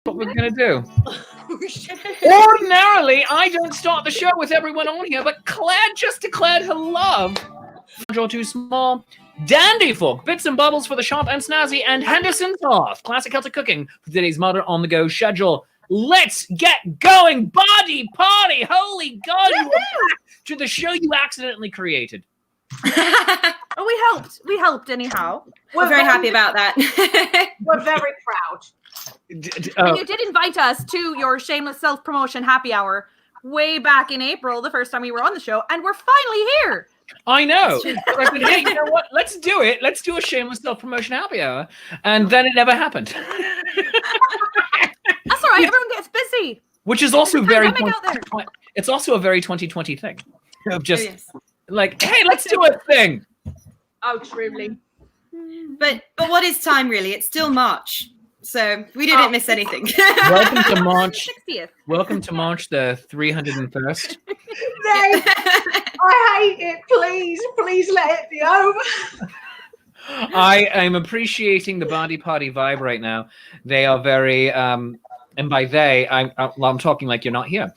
what we're going to do. Ordinarily, I don't start the show with everyone on here, but Claire just declared her love. Or too small. Dandy Fork, bits and bubbles for the sharp and snazzy, and Henderson's Hearth, classic Celtic cooking for today's modern on-the-go schedule. Let's get going, Bardy Pardy! Holy God, you are back to the show you accidentally created. Oh, we helped anyhow. We're very happy about that. We're very proud. And you did invite us to your shameless self-promotion happy hour way back in April, the first time we were on the show, and we're finally here. I know. I said, hey, you know what? Let's do it. Let's do a shameless self-promotion happy hour. And then it never happened. That's all right. Everyone gets busy. Which is also it's also a very 2020 thing. Of just like, hey, let's do a thing. Oh, truly. But what is time really? It's still March. So we didn't miss anything. Welcome to March. 60th. Welcome to March the 301st. I hate it. Please let it be over. I am appreciating the Bardy Pardy vibe right now. They are very, and by they, I'm talking like you're not here.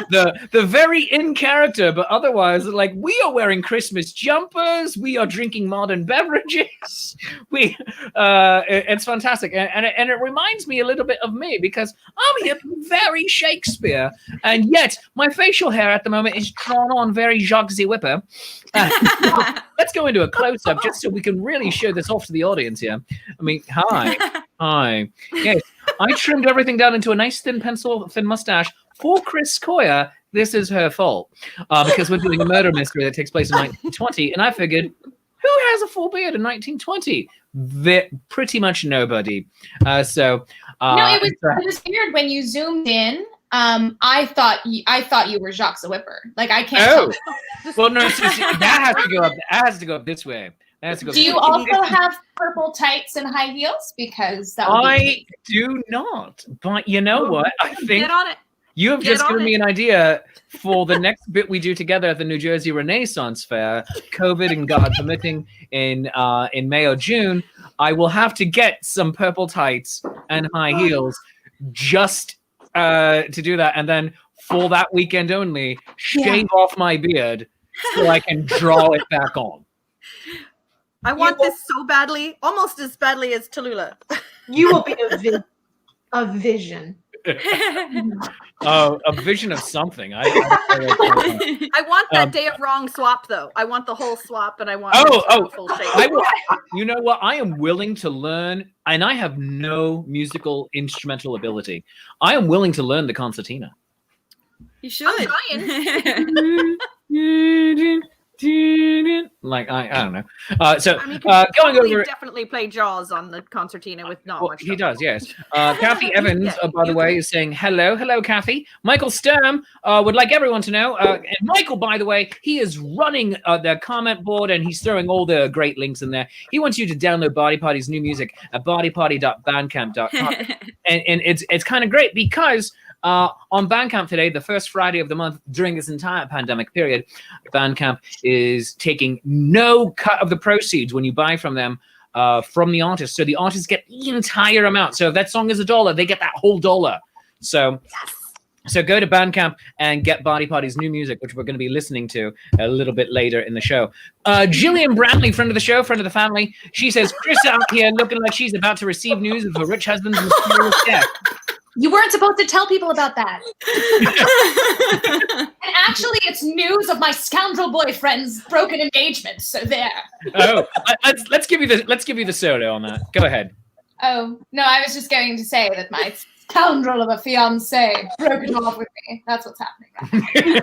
The very in character, but otherwise, like, we are wearing Christmas jumpers. We are drinking modern beverages. It's fantastic, and it reminds me a little bit of me because I'm here very Shakespeare, and yet my facial hair at the moment is drawn on very Jacques the Whipper. Let's go into a close up just so we can really show this off to the audience here. I mean, hi. Yes, I trimmed everything down into a nice thin mustache. For Chris Coyer, this is her fault because we're doing a murder mystery that takes place in 1920, and I figured, who has a full beard in 1920? Pretty much nobody. No, it was weird when you zoomed in. I thought you were Jacques the Whipper. Like, I can't. Oh, well, no, that has to go up. That has to go up this way. Do you also have purple tights and high heels? Because that would I do not. But you know what? I think Get on it. you have just given me an idea for the next bit we do together at the New Jersey Renaissance Fair, COVID and God permitting, in May or June. I will have to get some purple tights and high heels just to do that, and then for that weekend only, shave off my beard so I can draw it back on. I want this so badly, almost as badly as Tallulah. You will be a vision. A vision of something. I want that day of wrong swap, though. I want the whole swap, and I want full shape. You know what? I am willing to learn, and I have no musical instrumental ability. I am willing to learn the concertina. You should. I'm Like, I don't know. going over, definitely play Jaws on the concertina with not much. He does, yes. Kathy Evans, by the way, is saying hello, Kathy. Michael Sturm would like everyone to know. And Michael, by the way, he is running the comment board and he's throwing all the great links in there. He wants you to download Bardy Pardy's new music at bardypardy.bandcamp.com, and it's kind of great because. On Bandcamp today, the first Friday of the month during this entire pandemic period, Bandcamp is taking no cut of the proceeds when you buy from them from the artist. So the artists get the entire amount. So if that song is $1, they get that whole $1. So go to Bandcamp and get Bardy Pardy's new music, which we're going to be listening to a little bit later in the show. Jillian Brantley, friend of the show, friend of the family, she says, Chris out here looking like she's about to receive news of her rich husband's mysterious death. You weren't supposed to tell people about that. And actually, it's news of my scoundrel boyfriend's broken engagement. So there. Oh, let's give you the solo on that. Go ahead. Oh no, I was just going to say that my scoundrel of a fiance broken off with me. That's what's happening.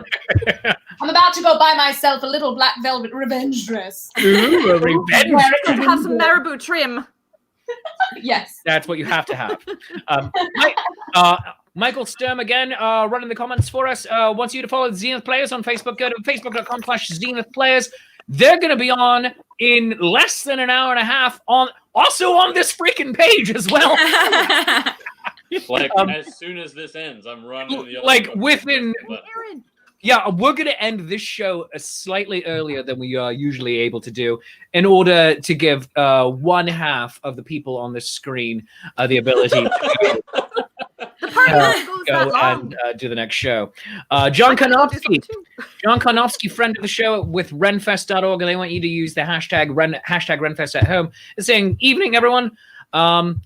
I'm about to go buy myself a little black velvet revenge dress. Ooh, a revenge dress. Have some marabou trim. Yes. That's what you have to have. Michael Sturm again running the comments for us. Wants you to follow Zenith Players on Facebook. Go to facebook.com/Zenith Players. They're going to be on in less than an hour and a half also on this freaking page as well. Like as soon as this ends, I'm running the other like within Yeah, we're going to end this show slightly earlier than we are usually able to do in order to give one half of the people on the screen the ability to The party goes that go long. and do the next show. John Karnofsky, friend of the show with renfest.org, and they want you to use the hashtag Renfest at home. It's saying, evening, everyone.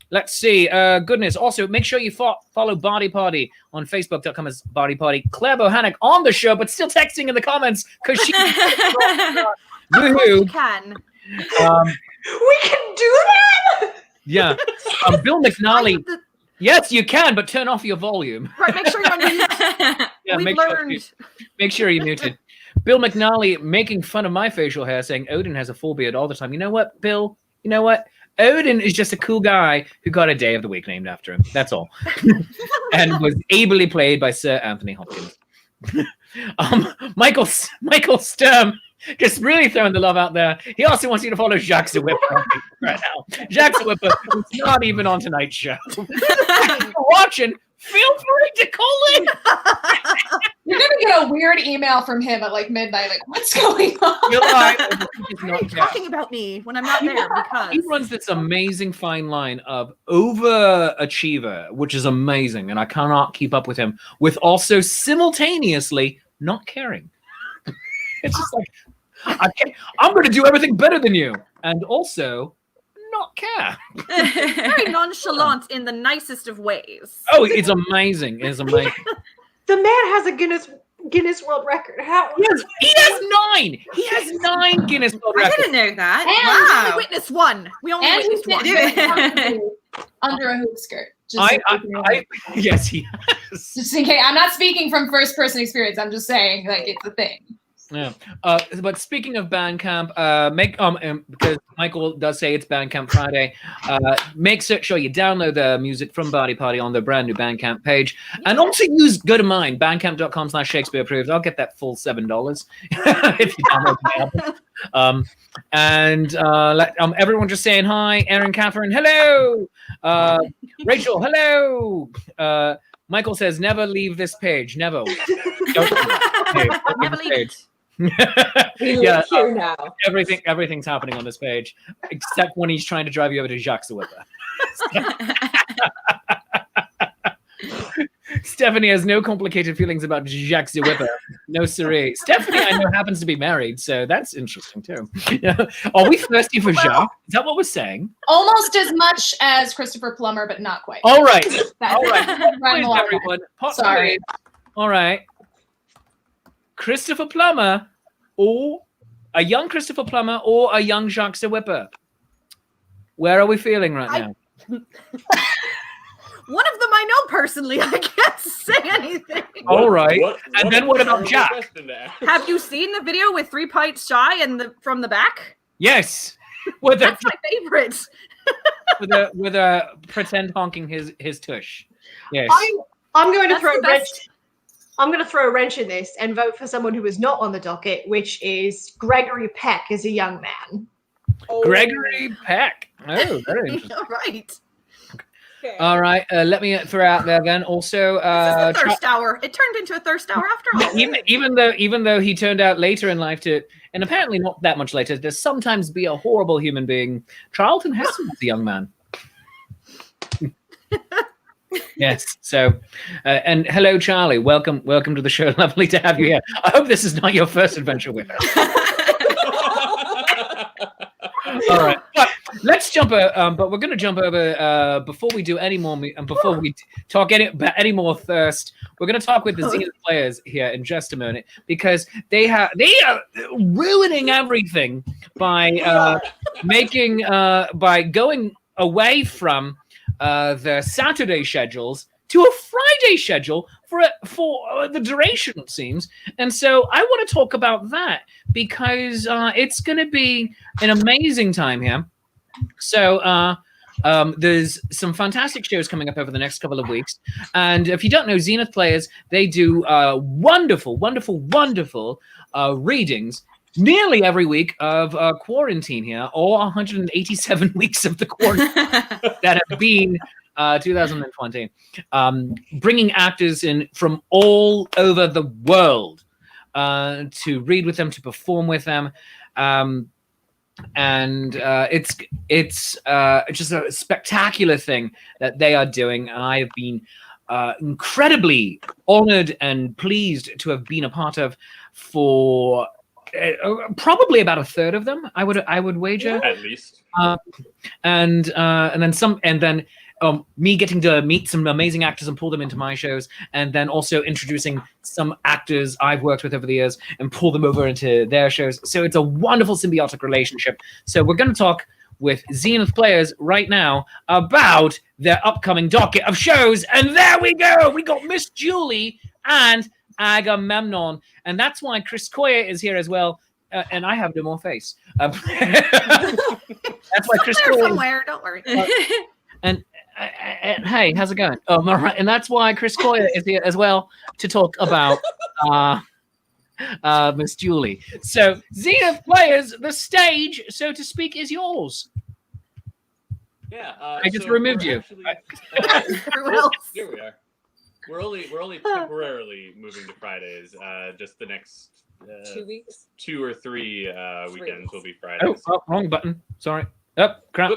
Let's see. Goodness. Also, make sure you follow Bardy Pardy on Facebook.com as Bardy Pardy. Claire Bohannock on the show, but still texting in the comments because she You can. We can do that. Yeah. Bill McNally. Yes, you can, but turn off your volume. Right, make sure you're on mute. Yeah, We've learned. Make sure you're muted. Bill McNally making fun of my facial hair, saying Odin has a full beard all the time. You know what, Bill? You know what? Odin is just a cool guy who got a day of the week named after him. That's all. And was ably played by Sir Anthony Hopkins. Michael Sturm just really throwing the love out there. He also wants you to follow Jacques the Whipper right now. Jacques the Whipper is not even on tonight's show. If you're watching, feel free to call in. You're gonna get a weird email from him at like midnight, like, what's going on? Why are you talking about me when I'm not there? Because he runs this amazing fine line of overachiever, which is amazing, and I cannot keep up with him, with also simultaneously not caring. It's just like, I'm going to do everything better than you, and also not care. very nonchalant in the nicest of ways. Oh, it's amazing. It's amazing. The man has a Guinness World Record. How? Yes, he has 9. He has 9 Guinness World I Records. didn't know that. We Wow. only witnessed one. We only And witnessed one. Under a hoop skirt. Just Yes, he has. just in case. I'm not speaking from first person experience. I'm just saying, like, it's a thing. Yeah. But speaking of Bandcamp, because Michael does say it's Bandcamp Friday, make sure you download the music from Bardy Pardy on the brand new Bandcamp page, and also go to mine, bandcamp.com/Shakespeare approved. I'll get that full $7 if you download the album. And everyone just saying hi. Erin, Catherine, hello. Rachel, hello. Michael says, never leave this page. Never. Never leave it. Yeah, Here now. everything's happening on this page, except when he's trying to drive you over to Jacques the Whipper. Stephanie has no complicated feelings about Jacques the Whipper. No siree. Stephanie, I know, happens to be married, so that's interesting too. Are we thirsty for Jacques? Is that what we're saying? Almost as much as Christopher Plummer, but not quite. All right. That's All right. right along. Everyone. Sorry. All right. Christopher Plummer, or a young Christopher Plummer, or a young Jacques the Whipper? Where are we feeling right now? One of them I know personally. I can't say anything. All right. And then what about Jack? Have you seen the video with 3 Pints Shy and from the back? Yes. That's my favorite. with a pretend honking his tush. Yes. I'm going to That's throw the a wrench. best. I'm going to throw a wrench in this and vote for someone who is not on the docket, which is Gregory Peck as a young man. Gregory Peck. Oh, very interesting. All right. Okay. All right. Let me throw out there then. Also, This is a thirst hour. It turned into a thirst hour after all. even though he turned out later in life to, and apparently not that much later, to sometimes be a horrible human being, Charlton Heston was a young man. Yes. So, and hello, Charlie. Welcome to the show. Lovely to have you here. I hope this is not your first adventure with us. All right. But let's jump. But we're going to jump over before we do any more, and before we talk any more thirst. We're going to talk with the Zenith players here in just a minute, because they are ruining everything by by going away from the Saturday schedules to a Friday schedule for the duration, it seems. And so I want to talk about that, because it's going to be an amazing time here. So there's some fantastic shows coming up over the next couple of weeks. And if you don't know, Zenith players, they do wonderful readings nearly every week of quarantine here, or 187 weeks of the quarantine that have been 2020, bringing actors in from all over the world to read with them, to perform with them. And it's just a spectacular thing that they are doing. And I have been incredibly honored and pleased to have been a part of for probably about a third of them. I would wager, at least. And then me getting to meet some amazing actors and pull them into my shows, and then also introducing some actors I've worked with over the years and pull them over into their shows. So it's a wonderful symbiotic relationship. So we're going to talk with Zenith players right now about their upcoming docket of shows. And there we go. We got Miss Julie and Agamemnon. And that's why Chris Koya is here as well. And I have no more face. That's why Chris Koya somewhere. Don't worry. And hey, how's it going? All right. And that's why Chris Koya is here as well to talk about Miss Julie. So, Zenith players, the stage, so to speak, is yours. Yeah. I just removed you. Here we are. We're only temporarily moving to Fridays. Just the next 2 weeks, 2 or 3 weekends will be Fridays. Oh, wrong button. Sorry. Oh, crap.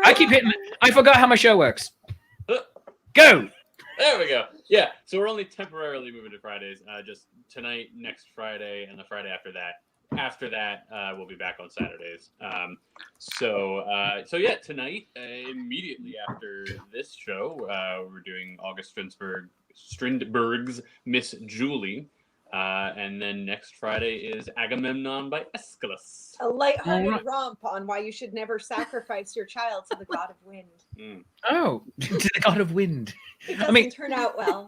I keep hitting it. I forgot how my show works. Go. There we go. Yeah, so we're only temporarily moving to Fridays. Just tonight, next Friday, and the Friday after that. After that, we'll be back on Saturdays. So yeah, tonight, immediately after this show, we're doing August Strindberg's Miss Julie. And then next Friday is Agamemnon by Aeschylus. a lighthearted romp on why you should never sacrifice your child to the god of wind. Oh, to the god of wind. It doesn't turn out well.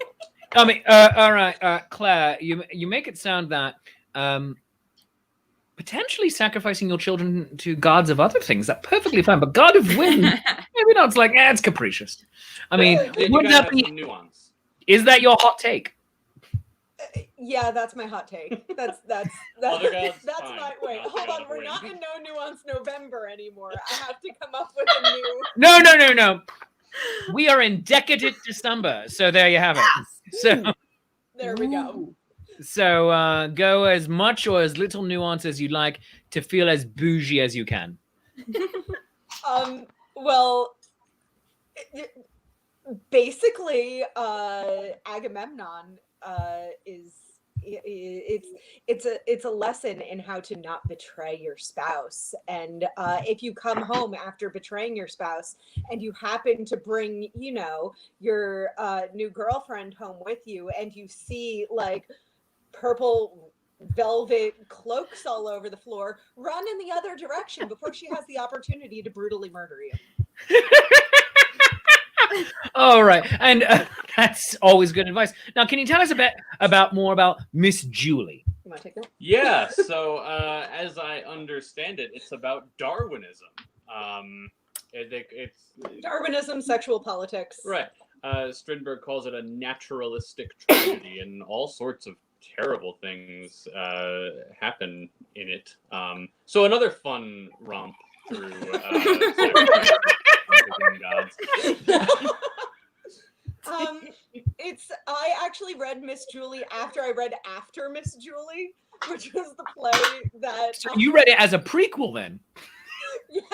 I mean, all right, Claire, you make it sound that potentially sacrificing your children to gods of other things, that's perfectly fine. But god of wind, maybe not. It's like, it's capricious. I mean, would that be nuance? Is that your hot take? Yeah, that's my hot take. That's my wait. Hold on, we're not in No Nuance November anymore. I have to come up with a new. No. We are in decadent December, so there you have it. So there we go. So go as much or as little nuance as you like to feel as bougie as you can. Well, basically, Agamemnon is it's a lesson in how to not betray your spouse. And if you come home after betraying your spouse and you happen to bring, your new girlfriend home with you, and you see like purple velvet cloaks all over the floor, run in the other direction before she has the opportunity to brutally murder you. All right, and that's always good advice. Now, can you tell us a bit more about Miss Julie? You want to take that? Yeah. So, as I understand it, it's about Darwinism. It's Darwinism, sexual politics. Right. Strindberg calls it a naturalistic tragedy, and all sorts of terrible things happen in it. So another fun romp through. I actually read Miss Julie after I read After Miss Julie, which was the play that. So you read it as a prequel, then? Yes.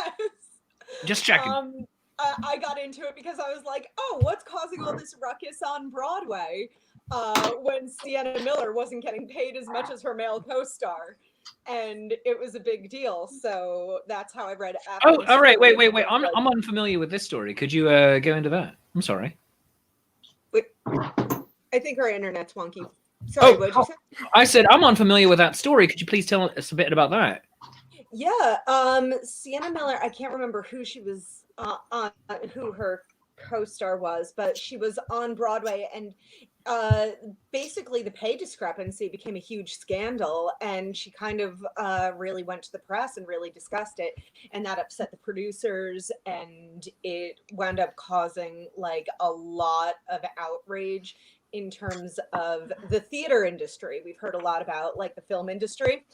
Just checking. I got into it because I was like, oh, what's causing all this ruckus on Broadway when Sienna Miller wasn't getting paid as much as her male co-star? And it was a big deal, so that's how I read it. Oh, all right, wait. I'm unfamiliar with this story. Could you go into that? I'm sorry. Wait, I think our internet's wonky. Sorry, what did you say? I said I'm unfamiliar with that story. Could you please tell us a bit about that? Yeah, Sienna Miller. I can't remember who she was on, who her co-star was, but she was on Broadway, and basically the pay discrepancy became a huge scandal, and she kind of really went to the press and really discussed it, and that upset the producers, and it wound up causing like a lot of outrage in terms of the theater industry. We've heard a lot about like the film industry,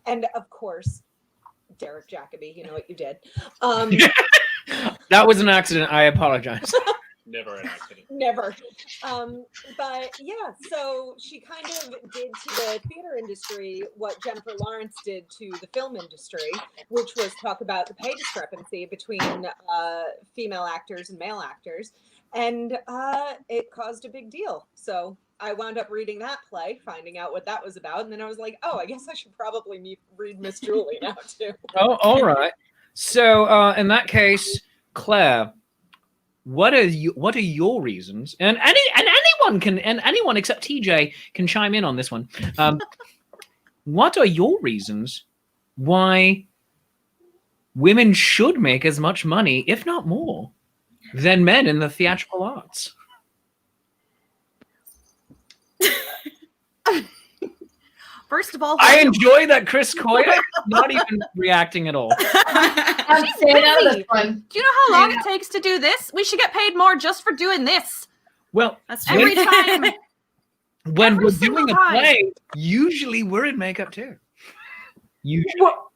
and of course Derek Jacobi, you know what you did. That was an accident. I apologize. Never an accident. Never. But yeah, so she kind of did to the theater industry what Jennifer Lawrence did to the film industry, which was talk about the pay discrepancy between female actors and male actors. And it caused a big deal. So I wound up reading that play, finding out what that was about. And then I was like, oh, I guess I should probably read Miss Julie now, too. Oh, all right. So in that case, Claire, what are your reasons? And anyone except TJ can chime in on this one. What are your reasons why women should make as much money, if not more, than men in the theatrical arts? First of all, I enjoy that Chris Coyle is not even reacting at all. I'm staying out of this one. do you know how long it takes to do this? We should get paid more just for doing this. Well, That's Every time. when every we're single doing a time. play, usually we're in makeup too. Usually. Well,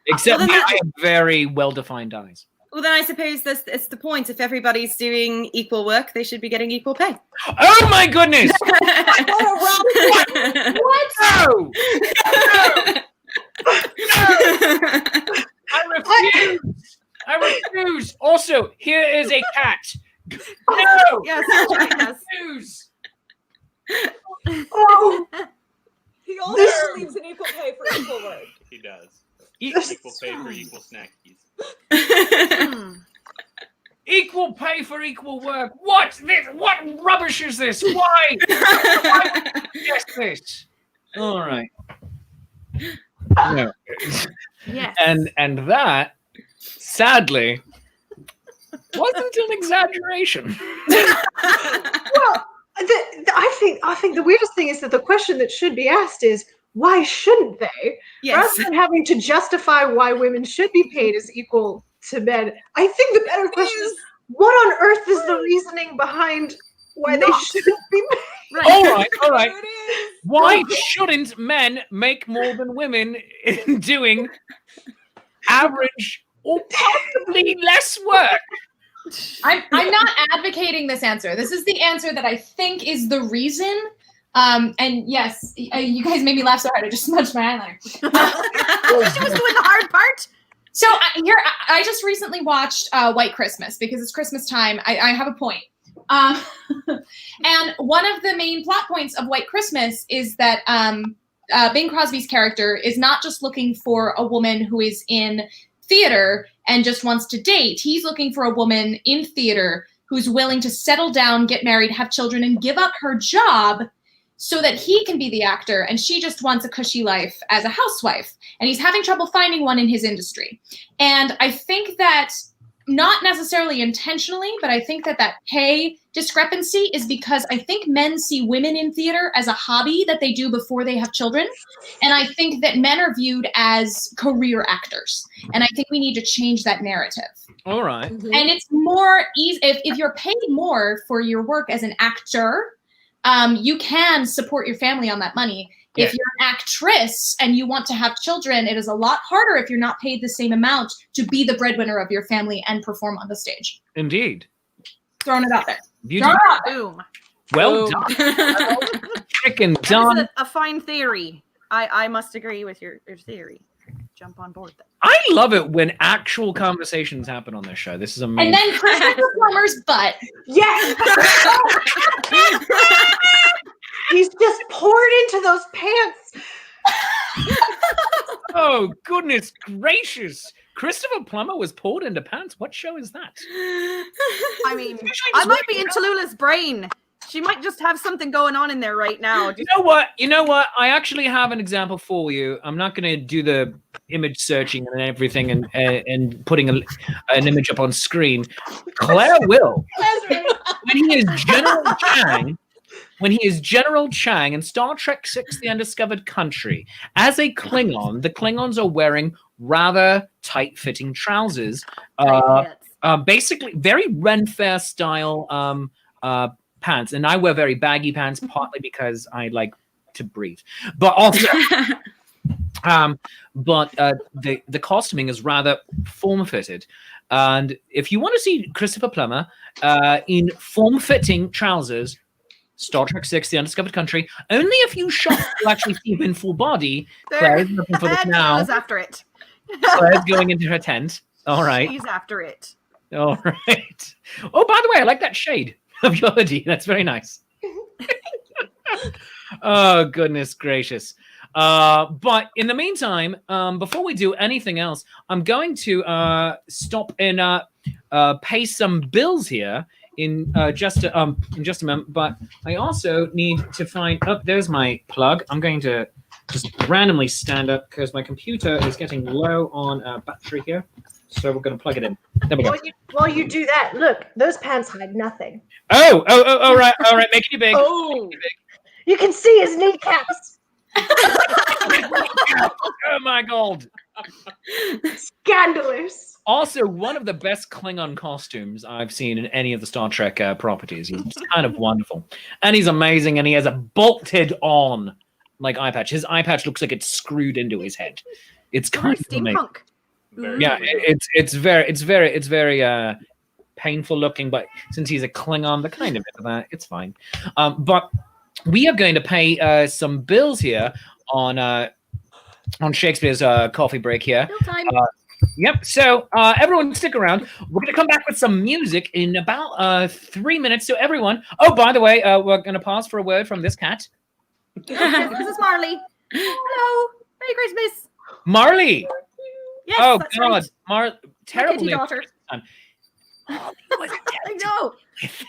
Except well, then I have very well-defined eyes. Well, then I suppose it's the point. If everybody's doing equal work, they should be getting equal pay. Oh my goodness! What a What? No! I refuse! Also, here is a cat. No! Yes, yes. Refuse! oh, He also believes in equal pay for equal work. He does. E- Equal pay for equal snackies. Equal pay for equal work. What rubbish is this? Why? Why would you suggest this? All right. No. Yes. And that, sadly, wasn't an exaggeration. well, I think the weirdest thing is that the question that should be asked is, why shouldn't they? Yes. Rather than having to justify why women should be paid as equal to men, I think the better question is, what on earth is the reasoning behind why they shouldn't be paid? Right. All right. There it is. Why shouldn't men make more than women in doing average or possibly less work? I'm not advocating this answer. This is the answer that I think is the reason. And yes, you guys made me laugh so hard I just smudged my eyeliner. She was doing the hard part. So I just recently watched White Christmas because it's Christmas time. I have a point. And one of the main plot points of White Christmas is that Bing Crosby's character is not just looking for a woman who is in theater and just wants to date. He's looking for a woman in theater who's willing to settle down, get married, have children, and give up her job so that he can be the actor, and she just wants a cushy life as a housewife. And he's having trouble finding one in his industry. And I think that, not necessarily intentionally, but I think that pay discrepancy is because I think men see women in theater as a hobby that they do before they have children. And I think that men are viewed as career actors. And I think we need to change that narrative. All right. Mhm. And it's more easy, if you're paid more for your work as an actor, you can support your family on that money. Yeah. If you're an actress and you want to have children, it is a lot harder if you're not paid the same amount to be the breadwinner of your family and perform on the stage. Indeed. Throwing it out there. Beautiful. Throwing it out there. Boom. Well done. Frickin' That is done. a fine theory. I must agree with your theory. Jump on board then. I love it when actual conversations happen on this show. This is amazing. And then Christmas Plumber's butt. Yes! He's just poured into those pants. Oh, goodness gracious. Christopher Plummer was poured into pants. What show is that? I mean, I might be in Tallulah's brain. She might just have something going on in there right now. You know what? I actually have an example for you. I'm not going to do the image searching and everything and putting an image up on screen. Claire will. When he is General Chang in Star Trek VI: The Undiscovered Country, as a Klingon, the Klingons are wearing rather tight-fitting trousers. Basically, very Ren Fair style pants. And I wear very baggy pants, partly because I like to breathe. But also, the costuming is rather form-fitted. And if you want to see Christopher Plummer in form-fitting trousers, Star Trek 6, The Undiscovered Country, only a few shots will actually see him in full body. Claire's looking for this And now. goes after it. Claire's going into her tent. All right. He's after it. All right. Oh, by the way, I like that shade of your hoodie. That's very nice. Oh, goodness gracious. But in the meantime, before we do anything else, I'm going to stop and pay some bills here in just a moment. But I also need to find. Oh, there's my plug. I'm going to just randomly stand up because my computer is getting low on battery here. So we're going to plug it in. There we go. While you do that, look, those pants hide nothing. Oh, right, making you big. Oh, You can see his kneecaps. Oh my God. Scandalous. Also, one of the best Klingon costumes I've seen in any of the Star Trek properties. He's kind of wonderful. And he's amazing, and he has a bolted on like eye patch. His eye patch looks like it's screwed into his head. It's kind of amazing. Steampunk. Yeah, it's very painful looking, but since he's a Klingon, the kind of bit of that, it's fine. But we are going to pay some bills here on Shakespeare's coffee break here. No time. Yep. So everyone, stick around. We're going to come back with some music in about 3 minutes. So everyone. Oh, by the way, we're going to pause for a word from this cat. Yes, this is Marley. Hello. Merry Christmas. Marley. Yes, Oh that's God, right. terrible kitty name. daughter. I know.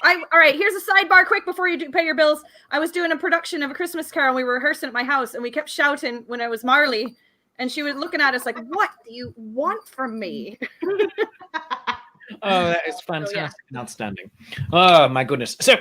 All right, here's a sidebar quick before you pay your bills. I was doing a production of A Christmas Carol, and we were rehearsing at my house, and we kept shouting when I was Marley, and she was looking at us like, what do you want from me? Oh, that is fantastic and outstanding. Oh, my goodness. So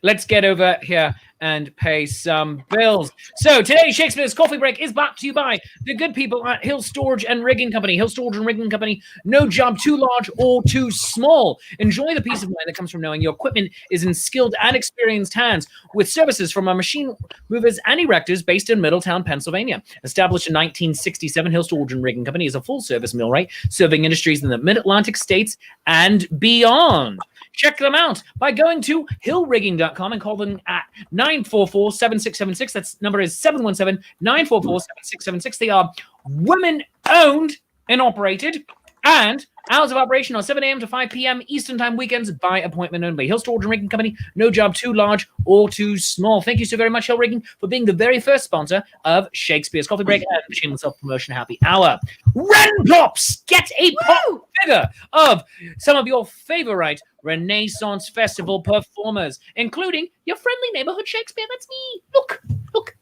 let's get over here and pay some bills. So today, Shakespeare's Coffee Break is brought to you by the good people at Hill Storage and Rigging Company. Hill Storage and Rigging Company, no job too large or too small. Enjoy the peace of mind that comes from knowing your equipment is in skilled and experienced hands with services from our machine movers and erectors based in Middletown, Pennsylvania. Established in 1967, Hill Storage and Rigging Company is a full-service millwright serving industries in the Mid-Atlantic states and beyond. Check them out by going to hillrigging.com and call them at 944-7676. That's number is 717-944-7676. They are women-owned and operated, and hours of operation are 7 a.m. to 5 p.m. Eastern Time, weekends by appointment only. Hill Storage and Rigging Company, no job too large or too small. Thank you so very much, Hill Rigging, for being the very first sponsor of Shakespeare's Coffee Break and Shameless Self-Promotion Happy Hour. Ren Pops! Get a pop figure of some of your favorite Renaissance Festival performers, including your friendly neighborhood Shakespeare. That's me. Look,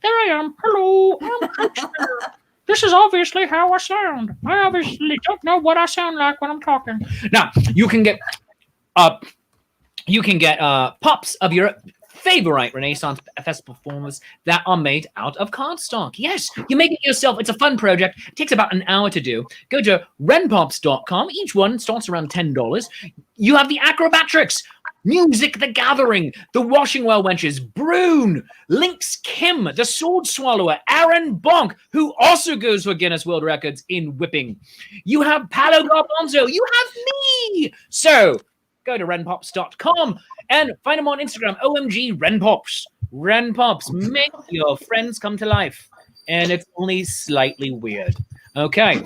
there I am. Hello, I'm Shakespeare. This is obviously how I sound. I obviously don't know what I sound like when I'm talking. Now, you can get pops of your favorite Renaissance Festival performers that are made out of cardstock. Yes, you make it yourself. It's a fun project. It takes about an hour to do. Go to renpops.com. Each one starts around $10. You have the Acrobatrix, Music the Gathering, the Washing Well Wenches, Brune, Lynx Kim, the Sword Swallower, Aaron Bonk, who also goes for Guinness World Records in whipping. You have Paolo Garbanzo. You have me. So go to renpops.com and find them on Instagram. OMG Renpops. Renpops. Make your friends come to life. And it's only slightly weird. Okay.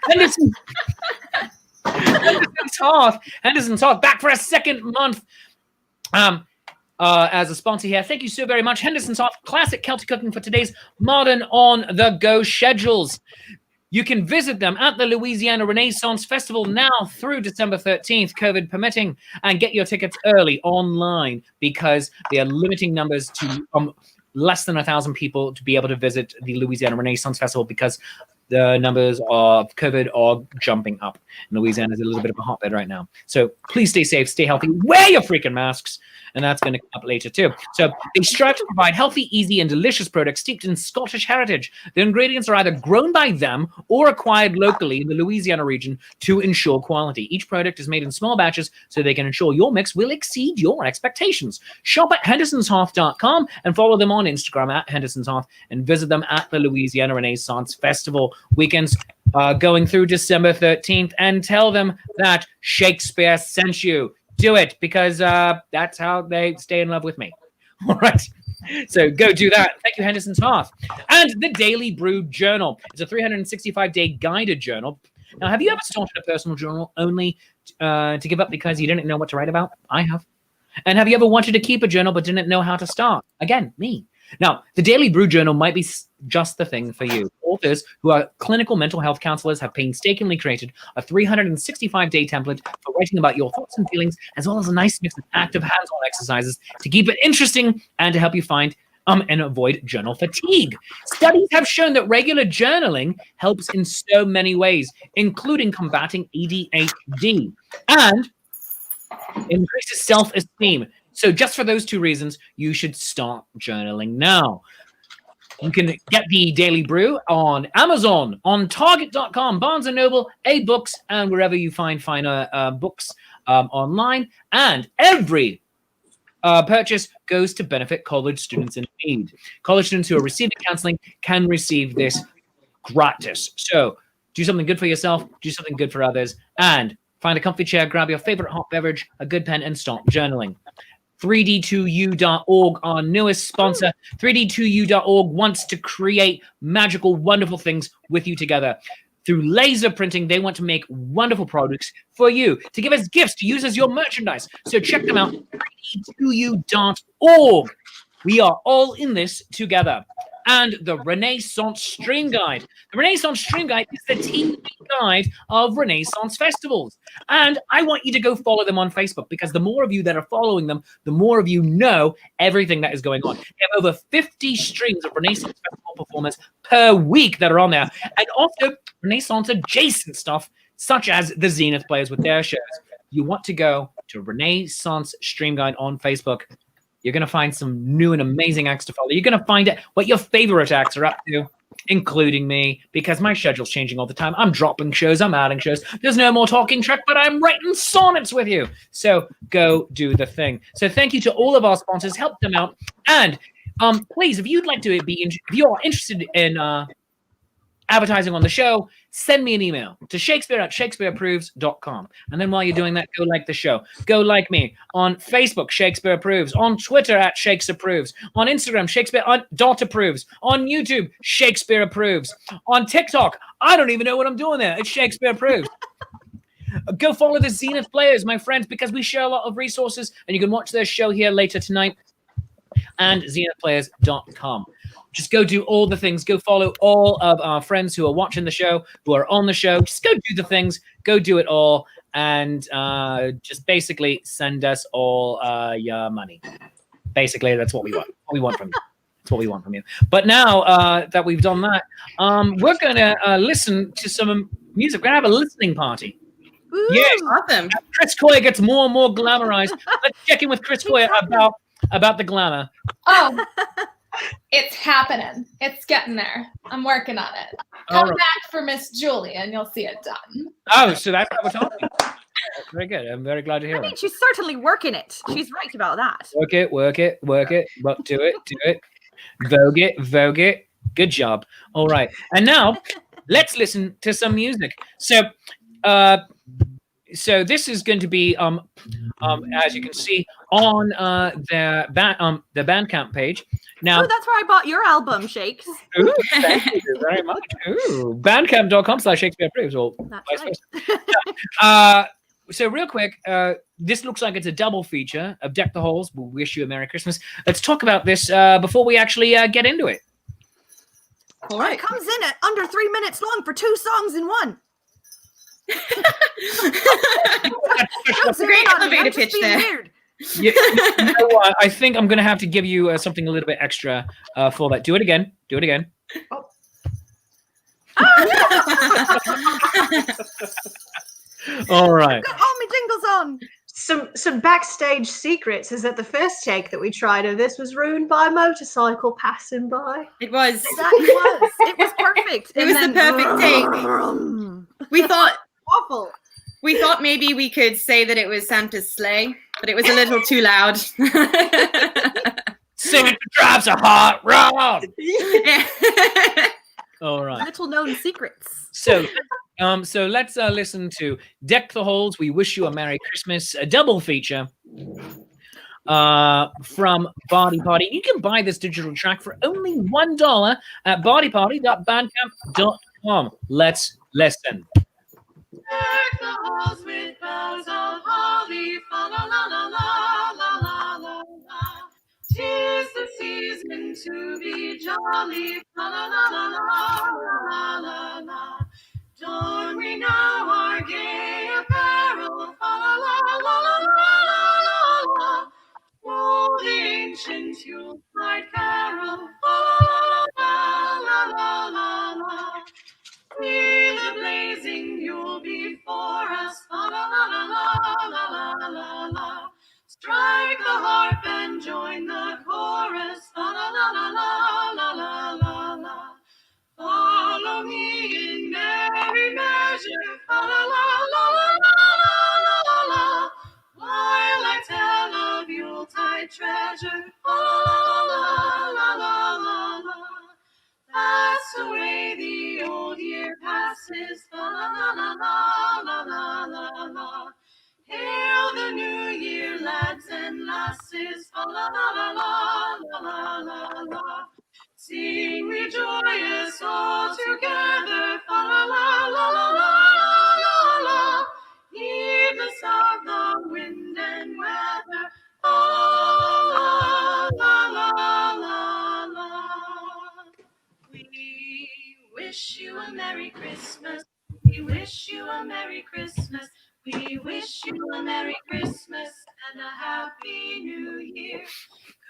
Henderson's Hearth, back for a second month as a sponsor here. Thank you so very much. Henderson's Hearth, classic Celtic cooking for today's modern on-the-go schedules. You can visit them at the Louisiana Renaissance Festival now through December 13th, COVID permitting, and get your tickets early online because they are limiting numbers to less than 1,000 people to be able to visit the Louisiana Renaissance Festival because the numbers of COVID are jumping up. And Louisiana is a little bit of a hotbed right now. So please stay safe, stay healthy, wear your freaking masks. And that's going to come up later too. So they strive to provide healthy, easy, and delicious products steeped in Scottish heritage. The ingredients are either grown by them or acquired locally in the Louisiana region to ensure quality. Each product is made in small batches so they can ensure your mix will exceed your expectations. Shop at hendersonshearth.com and follow them on Instagram at Henderson's Hearth and visit them at the Louisiana Renaissance Festival weekends. going through December 13th and tell them that Shakespeare sent you. Do it, because that's how they stay in love with me. All right. So go do that. Thank you, Henderson's Hearth. And the Daily Brew Journal. It's a 365-day guided journal. Now, have you ever started a personal journal only to give up because you didn't know what to write about? I have. And have you ever wanted to keep a journal but didn't know how to start? Again, me. Now, the Daily Brew Journal might be just the thing for you. Authors who are clinical mental health counselors have painstakingly created a 365-day template for writing about your thoughts and feelings, as well as a nice mix of active hands-on exercises to keep it interesting and to help you find and avoid journal fatigue. Studies have shown that regular journaling helps in so many ways, including combating ADHD and increases self-esteem. So just for those two reasons, you should start journaling now. You can get the Daily Brew on Amazon, on Target.com, Barnes & Noble, A-Books, and wherever you find finer books online. And every purchase goes to benefit college students in need. College students who are receiving counseling can receive this gratis. So do something good for yourself, do something good for others, and find a comfy chair, grab your favorite hot beverage, a good pen, and start journaling. 3d2u.org, our newest sponsor. 3d2u.org wants to create magical, wonderful things with you together. Through laser printing, they want to make wonderful products for you, to give as gifts, to use as your merchandise. So check them out, 3d2u.org. We are all in this together. And the Renaissance Stream Guide. The Renaissance Stream Guide is the TV guide of Renaissance festivals. And I want you to go follow them on Facebook, because the more of you that are following them, the more of you know everything that is going on. They have over 50 streams of Renaissance festival performers per week that are on there. And also Renaissance adjacent stuff, such as the Zenith Players with their shows. You want to go to Renaissance Stream Guide on Facebook. You're going to find some new and amazing acts to follow. You're going to find out what your favorite acts are up to, including me, because my schedule's changing all the time. I'm dropping shows. I'm adding shows. There's no more talking track, but I'm writing sonnets with you. So go do the thing. So thank you to all of our sponsors. Help them out. And please, if you'd like to if you're interested in advertising on the show, send me an email to shakespeare@shakespeareapproves.com. And then while you're doing that, go like the show. Go like me on Facebook, Shakespeare Approves, on Twitter @ShakesApproves, on Instagram, Shakespeare.approves, on YouTube, Shakespeare Approves, on TikTok, I don't even know what I'm doing there. It's Shakespeare Approves. Go follow the Zenith Players, my friends, because we share a lot of resources, and you can watch their show here later tonight, and zenithplayers.com. Just go do all the things. Go follow all of our friends who are watching the show, who are on the show. Just go do the things. Go do it all. And just basically send us all your money. Basically, that's what we want. What we want from you. That's what we want from you. But now that we've done that, we're going to listen to some music. We're going to have a listening party. Ooh, yes. Awesome. Chris Coy gets more and more glamorized. Let's check in with Chris Coy about the glamour. Oh, it's happening. It's getting there. I'm working on it. Come back for Miss Julie and you'll see it done. Oh, so that's what we're talking about. Very good. I'm very glad to hear that. She's certainly working it. She's right about that. Work it. Well, do it. Vogue it. Good job. All right. And now let's listen to some music. So this is going to be, as you can see on the Bandcamp page. Now, that's where I bought your album, Shakes. Ooh, thank you very much. Ooh, bandcamp.com/ShakespeareApproves. Well, that's right. So real quick, this looks like it's a double feature of Deck the Halls. We'll wish you a Merry Christmas. Let's talk about this before we actually get into it. All right. It comes in at under 3 minutes long for 2 songs in one. That's a great elevator pitch there. Weird. You know what? I think I'm going to have to give you something a little bit extra for that. Do it again. Oh. All right. Got all my jingles on. Some backstage secrets is that the first take that we tried of this was ruined by a motorcycle passing by. It was. It was perfect. It was the perfect take. We thought awful. We thought maybe we could say that it was Santa's sleigh, but it was a little too loud. Santa drives a hot rod. Yeah. All right. little known secrets. So let's listen to Deck the Halls, We Wish You a Merry Christmas, a double feature from Bardy Pardy. You can buy this digital track for only $1 at bardypardy.bandcamp.com. Let's listen. Deck the halls with boughs of holly, fa la la la la la la la la. 'Tis the season to be jolly, fa la la la la la la la. Don we now our gay apparel, fa la la la la la la la. Roll the ancient Yuletide carol, fa la la la la la. See the blazing Yule before us, la la la la la la la la. Strike the harp and join the chorus, la la la la la la la la. Follow me in merry measure, la la la la la la la. While I tell of Yuletide treasure, la la la la la la. Pass away the old year passes, la la la la la la la la. Hail the new year, lads and lasses, la la la la la la la la. Sing we joyous all together, la la la la la la la. Heedless of the wind and weather, la la la la la la. We wish you a Merry Christmas. We wish you a Merry Christmas. We wish you a Merry Christmas and a Happy New Year.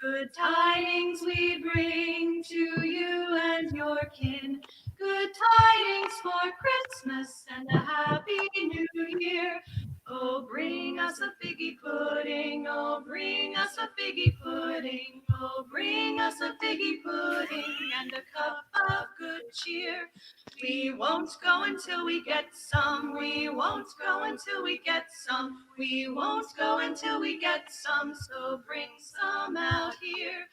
Good tidings we bring to you and your kin. Good tidings for Christmas and a Happy New Year. Oh, bring us a figgy pudding. Oh, bring us a figgy pudding. Oh, bring us a figgy pudding and a cup of good cheer. We won't go until we get some. We won't go until we get some. We won't go until we get some. So bring some out here.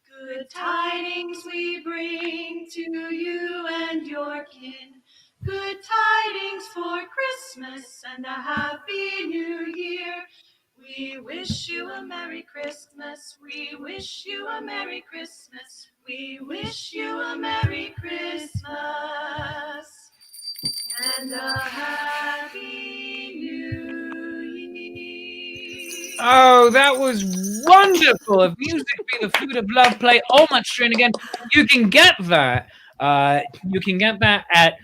Good tidings we bring to you and your kin. Good tidings for Christmas and a Happy New Year. We wish you a Merry Christmas. We wish you a Merry Christmas. We wish you a Merry Christmas and a Happy New Year. Oh, that was wonderful. If music be the food of love, play all much string again. You can get that. You can get that at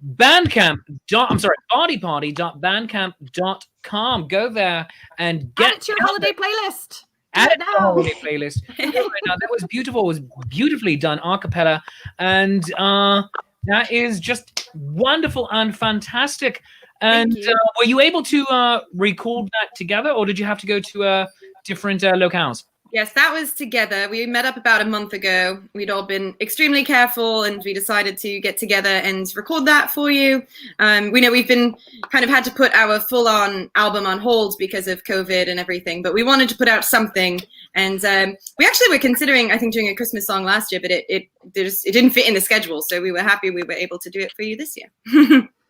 bardypardy.bandcamp.com. Go there and get Add it to your holiday playlist. Add it to the holiday playlist. That was beautiful. It was beautifully done a cappella, and that is just wonderful and fantastic. And were you able to record that together, or did you have to go to different locales? Yes, that was together. We met up about a month ago. We'd all been extremely careful, and we decided to get together and record that for you. We know we've been kind of had to put our full-on album on hold because of COVID and everything, but we wanted to put out something. And we actually were considering, I think, doing a Christmas song last year, but it didn't fit in the schedule. So we were happy we were able to do it for you this year.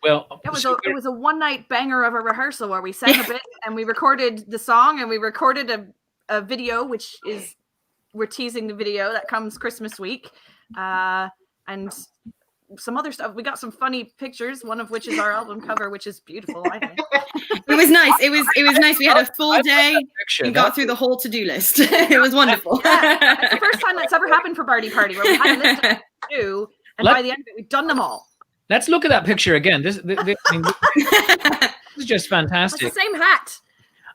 Well, it was a one-night banger of a rehearsal where we sang a bit and we recorded the song and we recorded a video, which is we're teasing the video that comes Christmas week, and some other stuff. We got some funny pictures, one of which is our album cover, which is beautiful. I think it was nice. It was nice. We had a full day. We got through the whole to-do list. It was wonderful. Yeah, it's the first time that's ever happened for Bardy Pardy, where we had a list of do, and by the end of it, we've done them all. Let's look at that picture again. This is just fantastic. It's the same hat.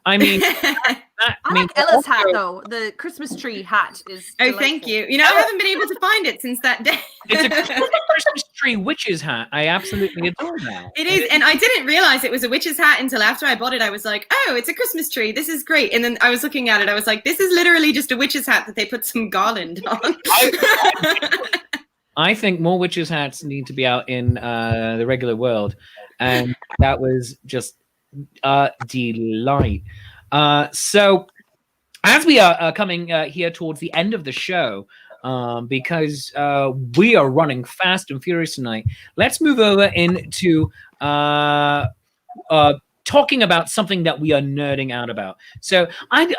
I mean, I like Ella's hat though. The Christmas tree hat is. Oh, thank you. You know, I haven't been able to find it since that day. It's a Christmas tree witch's hat. I absolutely adore that. It is, and I didn't realize it was a witch's hat until after I bought it. I was like, "Oh, it's a Christmas tree. This is great." And then I was looking at it. I was like, "This is literally just a witch's hat that they put some garland on." I think more witches' hats need to be out in the regular world, and that was just a delight. So as we are coming here towards the end of the show, because we are running fast and furious tonight. Let's move over into talking about something that we are nerding out about. So and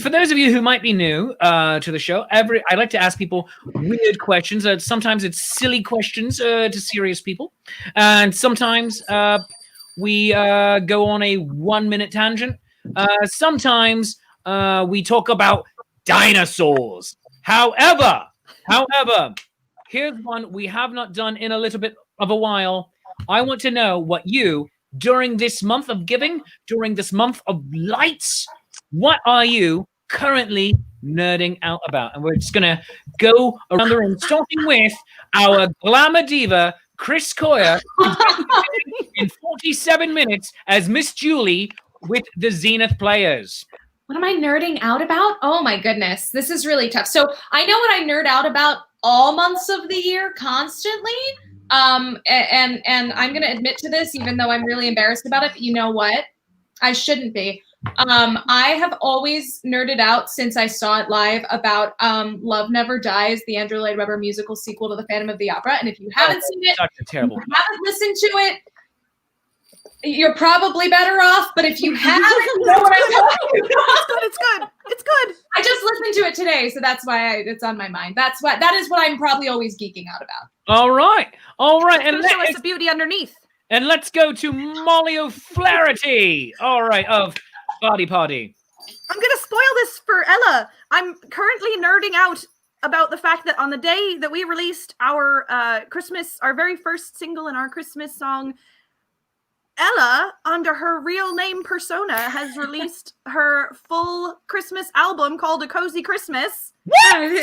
for those of you who might be new to the show, I like to ask people weird questions. Sometimes it's silly questions to serious people, and sometimes we go on a 1-minute tangent. Sometimes we talk about dinosaurs. However, here's one we have not done in a little bit of a while. I want to know what you, during this month of giving, during this month of lights, what are you currently nerding out about? And we're just going to go around the room, starting with our glamour diva, Chris Coyer, in 47 minutes as Miss Julie with the Zenith Players. What am I nerding out about? Oh my goodness, this is really tough. So I know what I nerd out about all months of the year constantly. And I'm going to admit to this, even though I'm really embarrassed about it, but you know what? I shouldn't be. I have always nerded out since I saw it live about Love Never Dies, the Andrew Lloyd Webber musical sequel to The Phantom of the Opera. And if you haven't seen it, terrible. if you haven't listened to it, you're probably better off. But if you haven't, you know what I'm talking about. It's good. I just listened to it today, so that's why it's on my mind. That is what I'm probably always geeking out about. All right. And show us the beauty underneath. And let's go to Molly O'Flaherty. All right, of Bardy Pardy. I'm going to spoil this for Ella. I'm currently nerding out about the fact that on the day that we released our very first single in our Christmas song, Ella, under her real name persona, has released her full Christmas album called A Cozy Christmas. I'm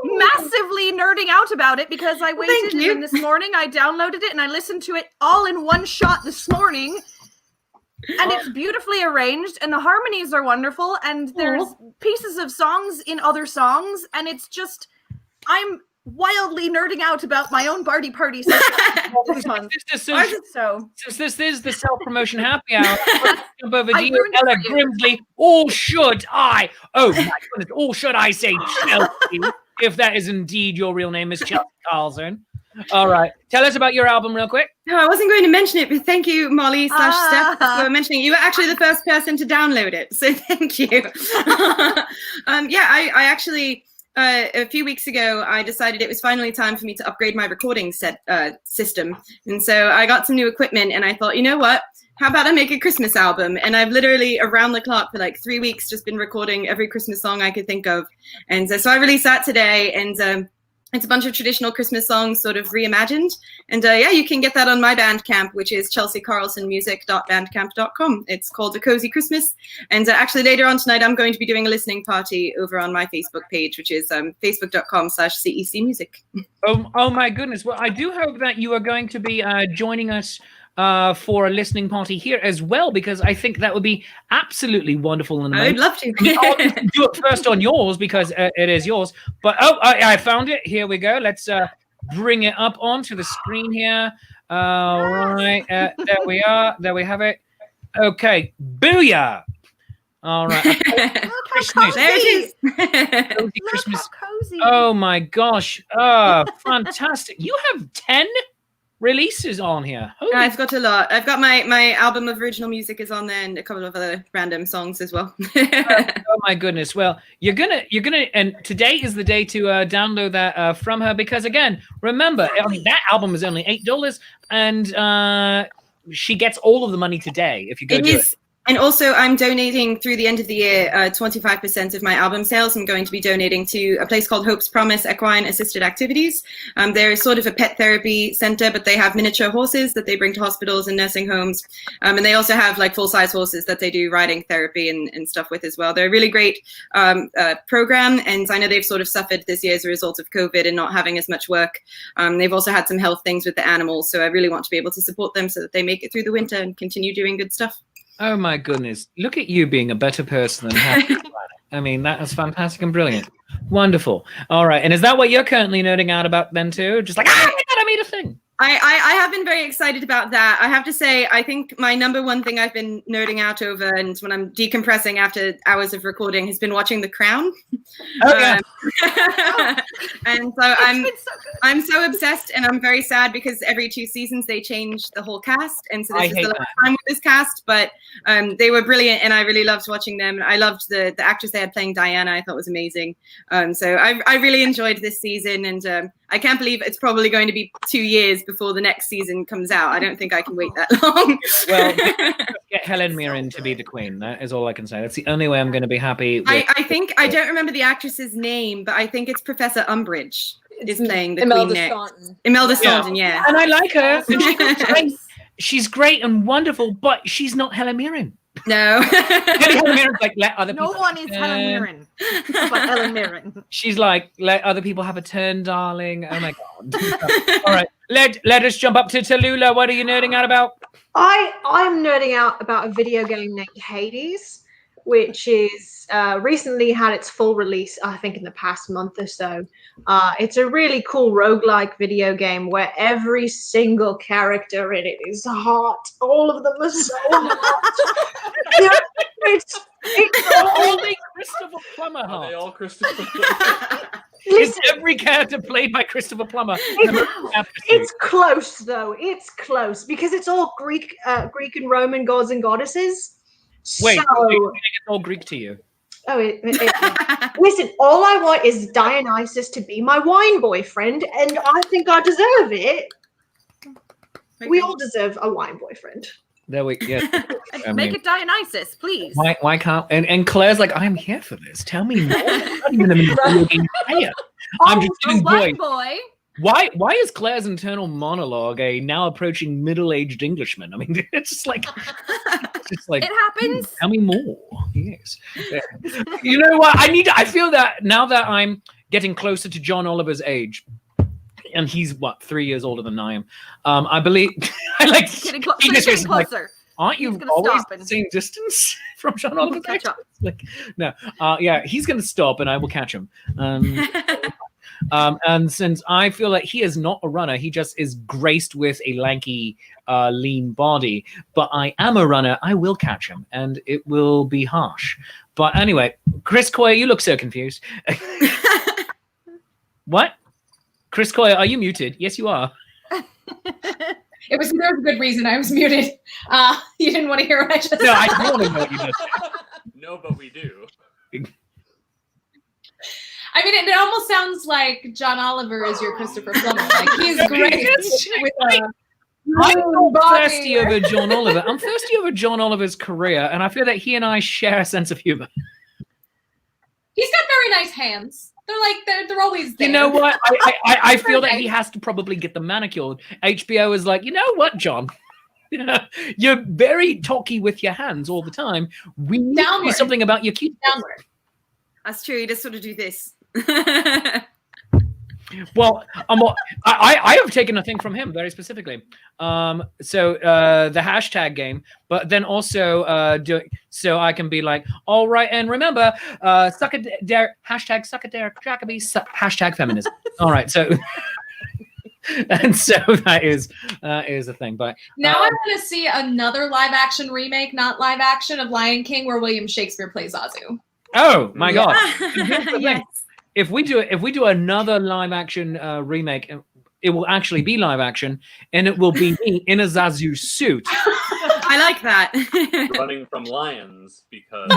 massively nerding out about it because I waited and this morning I downloaded it and I listened to it all in one shot this morning. And it's beautifully arranged and the harmonies are wonderful and there's pieces of songs in other songs and it's just, I'm wildly nerding out about my own Bardy Pardy this month. Since this is the self-promotion happy hour, let's jump over to you, Ella Grimsley. Or should I? Oh my goodness! Or should I say Chelsea? If that is indeed your real name, Miss Chelsea Carlson. All right, tell us about your album real quick. No, I wasn't going to mention it, but thank you, Molly / Steph, for mentioning it. You were actually the first person to download it, so thank you. I actually. A few weeks ago, I decided it was finally time for me to upgrade my recording system. And so I got some new equipment and I thought, you know what? How about I make a Christmas album? And I've literally around the clock for like 3 weeks just been recording every Christmas song I could think of. And so I released that today. And it's a bunch of traditional Christmas songs sort of reimagined. And you can get that on my Bandcamp, which is chelseacarlsonmusic.bandcamp.com. It's called A Cozy Christmas. And actually later on tonight, I'm going to be doing a listening party over on my Facebook page, which is facebook.com/CECmusic. Oh my goodness. Well, I do hope that you are going to be joining us for a listening party here as well, because I think that would be absolutely wonderful. And I'd love to. I'll do it first on yours because it is yours. But I found it. Here we go. Let's bring it up onto the screen here. All right. There we are. There we have it. Okay. Booyah. All right. Christmas. There it is. Cozy Christmas. Cozy. Oh my gosh. Oh, fantastic. You have 10 releases on here. I've got a lot. I've got my album of original music is on there and a couple of other random songs as well. Oh my goodness. Well, you're gonna and today is the day to download that from her because again, remember, that album is only $8 and she gets all of the money today if you go do it. And also, I'm donating through the end of the year 25% of my album sales. I'm going to be donating to a place called Hope's Promise Equine Assisted Activities. They're sort of a pet therapy center, but they have miniature horses that they bring to hospitals and nursing homes. And they also have like full-size horses that they do riding therapy and stuff with as well. They're a really great program. And I know they've sort of suffered this year as a result of COVID and not having as much work. They've also had some health things with the animals. So I really want to be able to support them so that they make it through the winter and continue doing good stuff. Oh my goodness. Look at you being a better person than Happy Planet. I mean, that is fantastic and brilliant. Wonderful. All right. And is that what you're currently nerding out about then too? Just like, I made a thing. I have been very excited about that. I have to say, I think my number one thing I've been nerding out over, and when I'm decompressing after hours of recording, has been watching The Crown. Oh yeah. And so I'm so obsessed, and I'm very sad because every 2 seasons they change the whole cast, and so this is the last time with this cast. But they were brilliant, and I really loved watching them. I loved the actress they had playing Diana. I thought was amazing. So I really enjoyed this season, and I can't believe it's probably going to be 2 years before the next season comes out. I don't think I can wait that long. Well, get Helen Mirren to be the queen. That is all I can say. That's the only way I'm going to be happy. I think, I don't remember the actress's name, but I think it's Professor Umbridge is playing the queen next. Imelda Staunton, yeah. And I like her. And she's great and wonderful, but she's not Helen Mirren. No. Helen Mirren's like, let other people. No one is Helen Mirren. But Helen Mirren. She's like, let other people have a turn, darling. Oh my God. All right. Let us jump up to Tallulah. What are you nerding out about? I'm nerding out about a video game named Hades, which is recently had its full release, I think in the past month or so. It's a really cool roguelike video game where every single character in it is hot. All of them are so hot. It's only Christopher Plummer hot. Are they all Christopher Plummer? Is every character played by Christopher Plummer? It's close though. It's close because it's all Greek and Roman gods and goddesses. Wait, so, it's all Greek to you? Oh, listen, all I want is Dionysus to be my wine boyfriend, and I think I deserve it. We all deserve a wine boyfriend. There we go. Make it Dionysus, please. Why can't and Claire's like, I'm here for this. Tell me more. I'm just giving boy. Why is Claire's internal monologue a now approaching middle-aged Englishman? I mean, it's just like it happens. Tell me more. Yes. You know what? I feel that now that I'm getting closer to John Oliver's age, and he's 3 years older than I am. I believe I like getting closer. Like, aren't you always the same distance from John Oliver? Catch up. Like, no, yeah, he's going to stop, and I will catch him. And since I feel like he is not a runner, he just is graced with a lanky, lean body. But I am a runner. I will catch him, and it will be harsh. But anyway, Chris Coy, you look so confused. What? Chris Coy, are you muted? Yes, you are. There was a good reason I was muted. You didn't want to hear what I just said. No, I do want to know what you just said. No, but we do. I mean, it almost sounds like John Oliver is your Christopher Plummer. Like, he's great with I'm thirsty over John Oliver. I'm thirsty over John Oliver's career, and I feel that he and I share a sense of humor. He's got very nice hands. They're always there. You know what? I feel that he has to probably get them manicured. HBO is like, you know what, John? You're very talky with your hands all the time. We need to do something about your cute downward. That's true. You just sort of do this. Well, I have taken a thing from him very specifically. So the hashtag game, but then also so I can be like, all right, and remember, hashtag suck a Derek Jacobi, hashtag feminism. All right, so and so that is a thing. But now I want to see another live action remake, not live action, of Lion King, where William Shakespeare plays Azu. Oh my God! Yes. If we do another live action remake, it will actually be live action, and it will be me in a Zazu suit. I like that. Running from lions because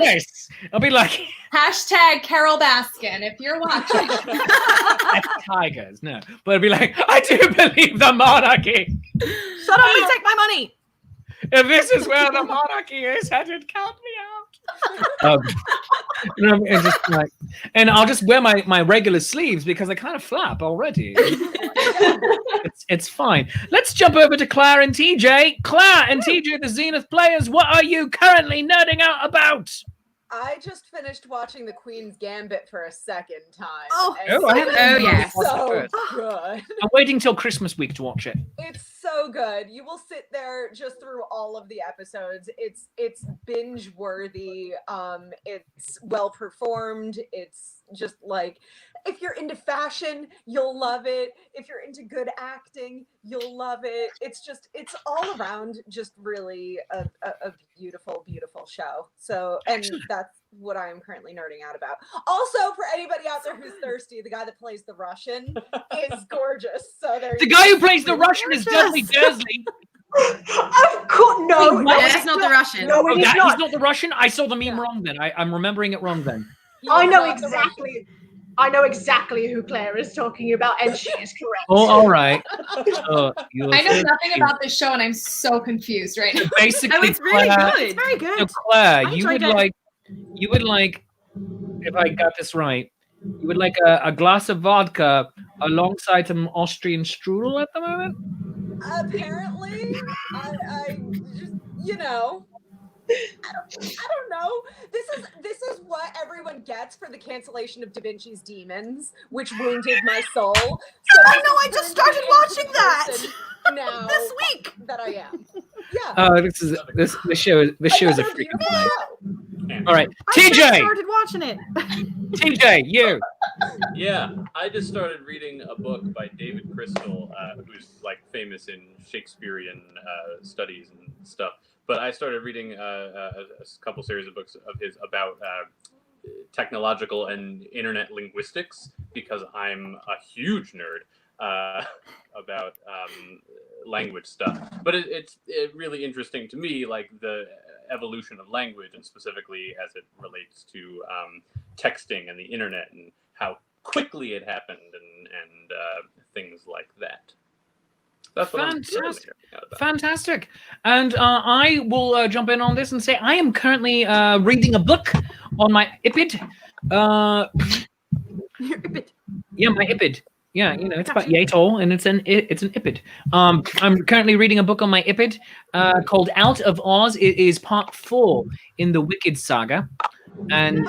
Yes, I'll be like hashtag Carol Baskin if you're watching. tigers. No, but it'll be like, I do believe the monarchy. Shut up and take my money. If this is where the monarchy is headed, count me out. And just like, and I'll just wear my regular sleeves because they kind of flap already. It's fine. Let's jump over to Claire and TJ. Claire and TJ, the Zenith players, what are you currently nerding out about? I just finished watching The Queen's Gambit for a second time. Oh, and I haven't yes. so good. I'm waiting till Christmas week to watch it. It's so so good. You will sit there just through all of the episodes. It's binge worthy. It's well performed. It's just like, if you're into fashion, you'll love it. If you're into good acting, you'll love it. It's all around just really a beautiful, beautiful show. So, and that's what I'm currently nerding out about. Also, for anybody out there who's thirsty, the guy that plays the Russian is gorgeous. So there. The guy who plays the Russian is Dudley Dursley. Of course, no, Wait, no, that's it's not the Russian. No, it is He's not. not the Russian. I saw the meme wrong then. I'm remembering it wrong then. I know exactly. I know exactly who Claire is talking about, and she is correct. Oh, all right. I know nothing about this show, and I'm so confused right now. So basically, Oh, it's really Claire, good. It's very good. So Claire, I you enjoyed would it. like, if I got this right, you would like a glass of vodka alongside some Austrian strudel at the moment? Apparently, I just, I don't know. This is what everyone gets for the cancellation of Da Vinci's Demons, which wounded my soul. So I know. I just started watching that now this week. that I am. Yeah. Oh, this show is a Another freaking beautiful fun. show. All right, I just TJ, started watching it. TJ, you. Yeah, I just started reading a book by David Crystal, who's like famous in Shakespearean studies and stuff. But I started reading a couple series of books of his about technological and internet linguistics, because I'm a huge nerd about language stuff. But it's really interesting to me, like the evolution of language, and specifically as it relates to texting and the internet and how quickly it happened and things like that. That's what Fantastic. I'm about. Fantastic. And I will jump in on this and say I am currently reading a book on my iPad. Your iPad. Yeah, my iPad. Yeah, it's about Yatol, and it's an iPad. I'm currently reading a book on my iPad called Out of Oz. It is part 4 in the Wicked saga, and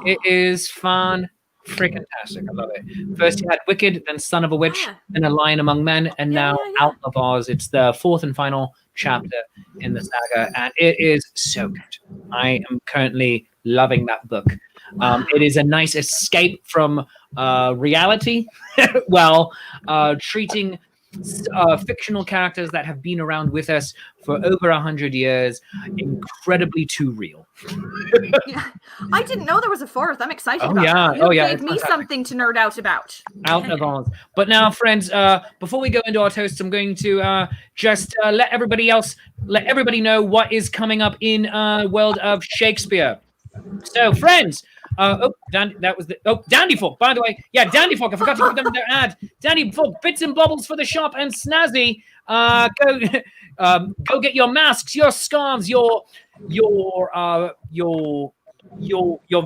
it is fun. Freaking fantastic. I love it. First you had Wicked, then Son of a Witch, then A Lion Among Men, and now Out of Oz. It's the 4th and final chapter in the saga, and it is so good. I am currently loving that book. It is a nice escape from reality while treating fictional characters that have been around with us for over 100 years incredibly too real. Yeah. I didn't know there was a 4th. I'm excited about yeah. it. Oh, yeah. Gave me something to nerd out about. Out of Oz. But now, friends, before we go into our toasts, I'm going to just let everybody know what is coming up in world of Shakespeare. So, friends, Dandy Folk, by the way. Yeah, Dandy Folk. I forgot to put them in their ad. Dandy Folk, bits and bobbles for the shop and snazzy. Go get your masks, your scarves, your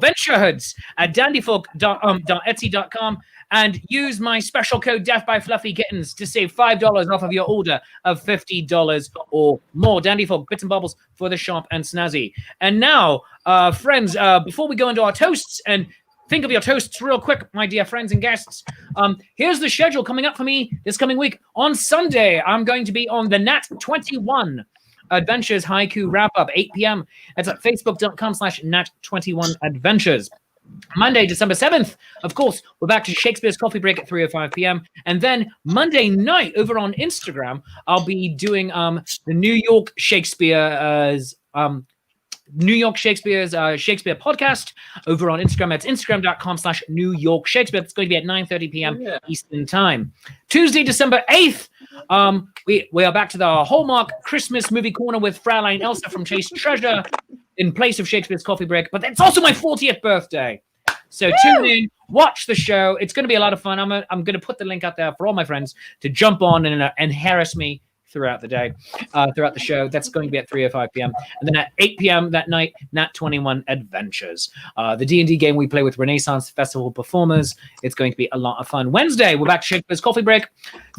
venture hoods at dandyfolk.etsy.com and use my special code DeathByFluffyKittens to save $5 off of your order of $50 or more. Dandy Folk, bits and bobbles for the shop and snazzy. And now, friends, before we go into our toasts, and think of your toasts real quick, my dear friends and guests. Here's the schedule coming up for me this coming week. On Sunday, I'm going to be on the Nat 21 Adventures Haiku Wrap-Up, 8 p.m. That's at facebook.com/Nat21Adventures. Monday, December 7th, of course, we're back to Shakespeare's Coffee Break at 3:05 p.m. And then Monday night over on Instagram, I'll be doing the New York Shakespeare's Shakespeare podcast over on Instagram. That's instagram.com/New York Shakespeare. It's going to be at 9:30 p.m. Eastern time. Tuesday, December 8th, we are back to the Hallmark Christmas movie corner with Fraulein Elsa from Chase Treasure in place of Shakespeare's Coffee Break. But it's also my 40th birthday. So tune in, watch the show. It's going to be a lot of fun. I'm going to put the link out there for all my friends to jump on and harass me throughout the day, throughout the show. That's going to be at 3:05 p.m. And then at 8 p.m. that night, Nat 21 Adventures. The D&D game we play with Renaissance Festival performers. It's going to be a lot of fun. Wednesday, we're back to Shakespeare's Coffee Break.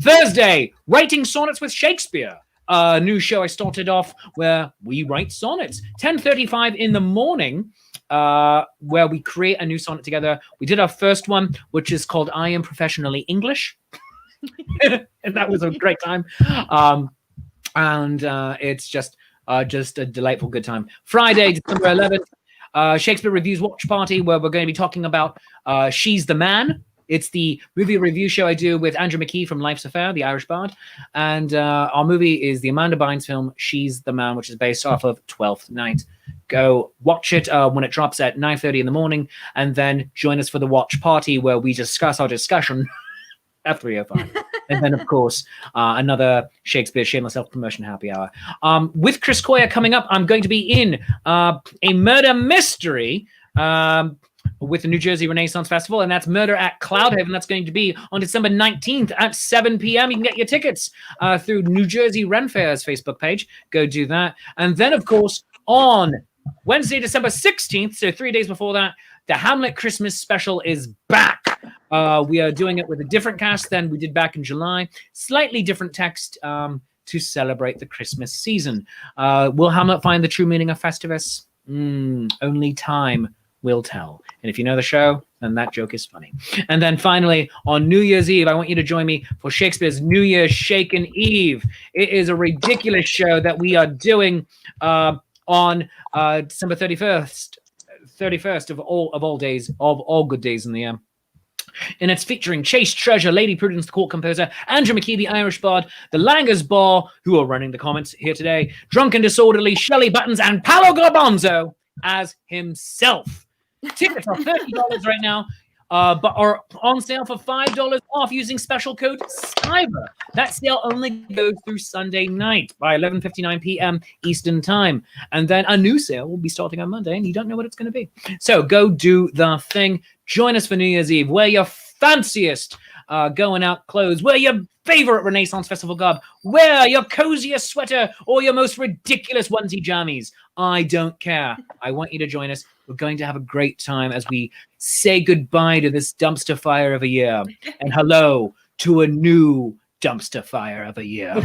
Thursday, Writing Sonnets with Shakespeare. New show I started off where we write sonnets. 10:35 in the morning, where we create a new sonnet together. We did our first one, which is called I Am Professionally English. And that was a great time. and it's just a delightful good time. Friday, December 11th, Shakespeare Reviews Watch Party, where we're going to be talking about She's the Man. It's the movie review show I do with Andrew McKee from Life's Affair, the Irish bard. And our movie is the Amanda Bynes film, She's the Man, which is based off of 12th Night. Go watch it when it drops at 9:30 in the morning, and then join us for the watch party where we discuss our discussion at 3:05. And then, of course, another Shakespeare Shameless Self-Promotion Happy Hour. With Chris Coyer coming up, I'm going to be in a murder mystery with the New Jersey Renaissance Festival, and that's Murder at Cloudhaven. That's going to be on December 19th at 7 p.m. You can get your tickets through New Jersey Ren Fair's Facebook page. Go do that. And then, of course, on Wednesday, December 16th, so 3 days before that, the Hamlet Christmas special is back. We are doing it with a different cast than we did back in July. Slightly different text to celebrate the Christmas season. Will Hamlet find the true meaning of Festivus? Only time will tell. And if you know the show, then that joke is funny. And then finally, on New Year's Eve, I want you to join me for Shakespeare's New Year's Shaken Eve. It is a ridiculous show that we are doing on December 31st of all days, of all good days in the year. And it's featuring Chase Treasure, Lady Prudence, the court composer, Andrew McKee, the Irish bard, the Langers Bar, who are running the comments here today, Drunk and Disorderly, Shelley Buttons, and Paolo Garbanzo as himself. Tickets are $30 right now, but are on sale for $5 off using special code SCIVER. That sale only goes through Sunday night by 11:59 p.m. Eastern Time. And then a new sale will be starting on Monday, and you don't know what it's going to be. So go do the thing. Join us for New Year's Eve. Wear your fanciest going out clothes. Wear your favorite Renaissance Festival garb. Wear your coziest sweater or your most ridiculous onesie jammies. I don't care. I want you to join us. We're going to have a great time as we say goodbye to this dumpster fire of a year and hello to a new dumpster fire of a year.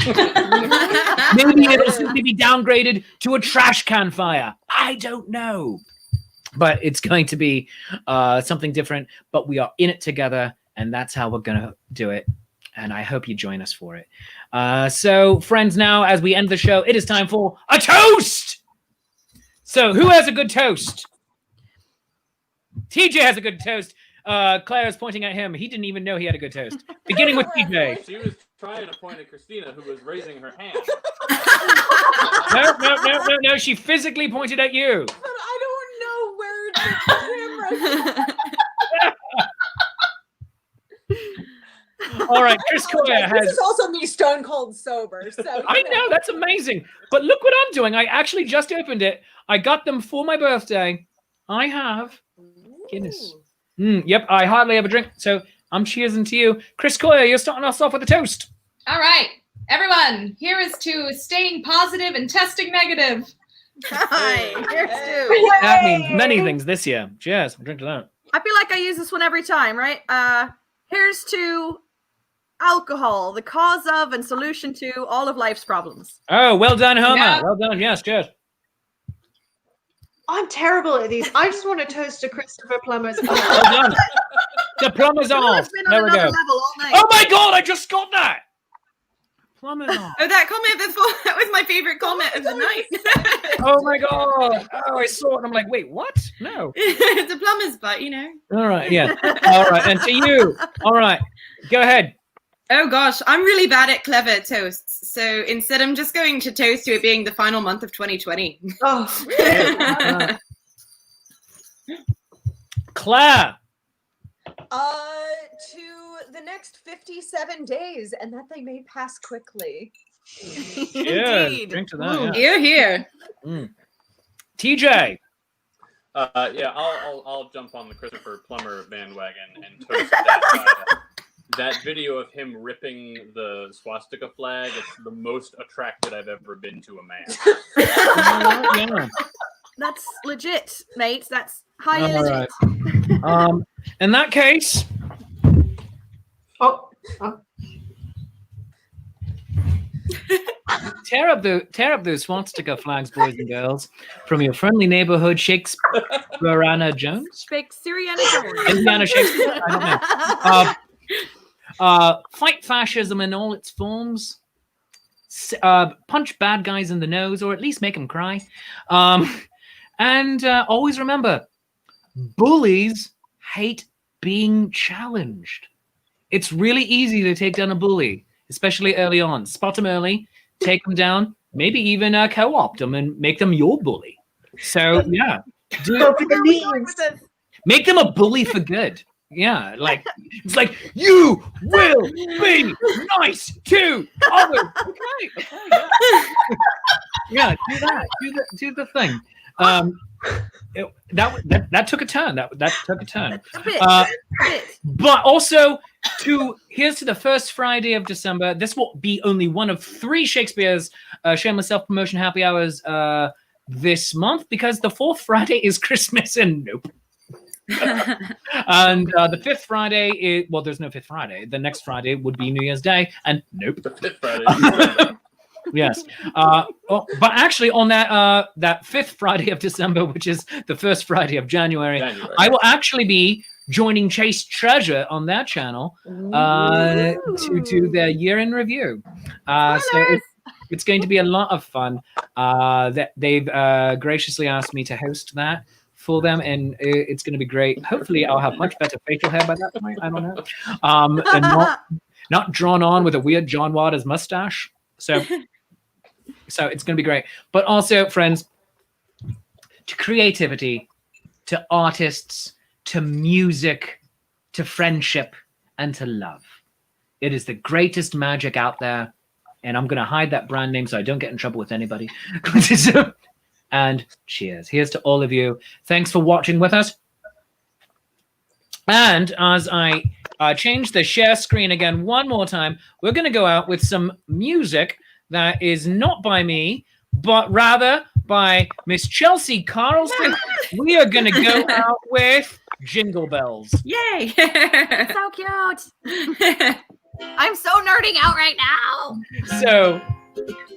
Maybe it'll simply be downgraded to a trash can fire. I don't know. But it's going to be something different. But we are in it together, and that's how we're going to do it. And I hope you join us for it. So, friends, now as we end the show, it is time for a toast. So, who has a good toast? TJ has a good toast. Claire is pointing at him. He didn't even know he had a good toast. Beginning with TJ. She was trying to point at Christina, who was raising her hand. No. She physically pointed at you. But I don't know where the camera is. All right, Chris Coyer has... This is also me stone cold sober. So I know, that's amazing. But look what I'm doing. I actually just opened it. I got them for my birthday. I have Guinness. Yep, I hardly ever drink, so I'm cheersing to you. Chris Coyer, you're starting us off with a toast. All right, everyone, here is to staying positive and testing negative. Hi, here's to. That means many things this year. Cheers, we'll drink to that. I feel like I use this one every time, right? Here's to alcohol, the cause of and solution to all of life's problems. Oh, well done, Homer. Yeah. Well done. Yes, cheers. I'm terrible at these. I just want to toast to Christopher Plummer's. Well done. The plumber's off. It's been on There we another go. level all night. Oh my God, I just got that. Plumber's off. Oh, that comment before, that was my favorite comment of the night. Oh my God. Oh, I saw it and I'm like, wait, what? No. It's a plumber's butt, you know. All right, yeah. All right, and to you. All right, go ahead. Oh gosh, I'm really bad at clever toasts. So instead, I'm just going to toast to it being the final month of 2020. Oh, Claire. To the next 57 days, and that they may pass quickly. Yeah, Indeed. drink to that. Yeah. Here, here. TJ. Yeah, I'll jump on the Christopher Plummer bandwagon and toast that. That video of him ripping the swastika flag, it's the most attracted I've ever been to a man. Yeah. That's legit, mate. That's highly All legit. right. In that case, oh. tear up those swastika flags, boys and girls, from your friendly neighborhood Shakespeareana Jones. Shakespeareana Jones. Indiana Shakespeare. I don't know. Fight fascism in all its forms. punch bad guys in the nose, or at least make them cry. And always remember, bullies hate being challenged. It's really easy to take down a bully, especially early on. Spot them early, take them down, maybe even co-opt them and make them your bully. So yeah, make them a bully for good. Yeah, like it's like you will be nice to others. Okay, yeah. Do that. Do the thing. That took a turn. That took a turn. A bit. But also here's to the first Friday of December. This will be only one of 3 Shakespeare's shameless self-promotion happy hours this month, because the 4th Friday is Christmas, and nope. And the 5th Friday is, well, there's no 5th Friday. The next Friday would be New Year's Day, and nope. The 5th Friday. Yes. But actually on that 5th Friday of December, which is the 1st Friday of January, I will actually be joining Chase Treasure on that channel to do their year-end review. So it's going to be a lot of fun. That they've graciously asked me to host that for them, and it's going to be great. Hopefully I'll have much better facial hair by that point. I don't know. And not drawn on with a weird John Waters mustache. So it's going to be great. But also, friends, to creativity, to artists, to music, to friendship, and to love. It is the greatest magic out there. And I'm going to hide that brand name so I don't get in trouble with anybody. And cheers. Here's to all of you. Thanks for watching with us. And as I change the share screen again one more time, we're going to go out with some music that is not by me, but rather by Miss Chelsea Carlson. We are going to go out with Jingle Bells. Yay! So cute. I'm so nerding out right now. So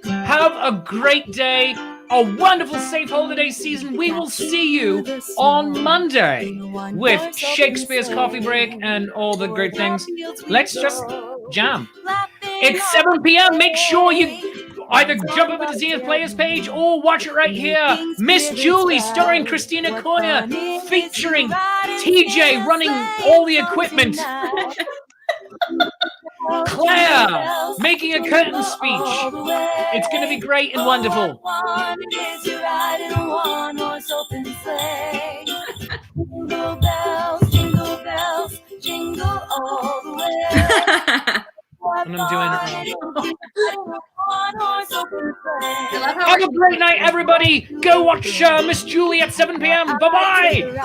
have a great day, a wonderful, safe holiday season. We will see you on Monday with Shakespeare's Coffee Break and all the great things. Let's just jam. It's 7 p.m. Make sure you either jump over to Zia's Players page or watch it right here. Miss Julie starring Christina Koya, featuring TJ running all the equipment. Claire making a curtain speech. It's going to be great and wonderful. And I'm doing it wrong. Have a great night, everybody. Go watch Miss Julie at 7 p.m. Bye-bye.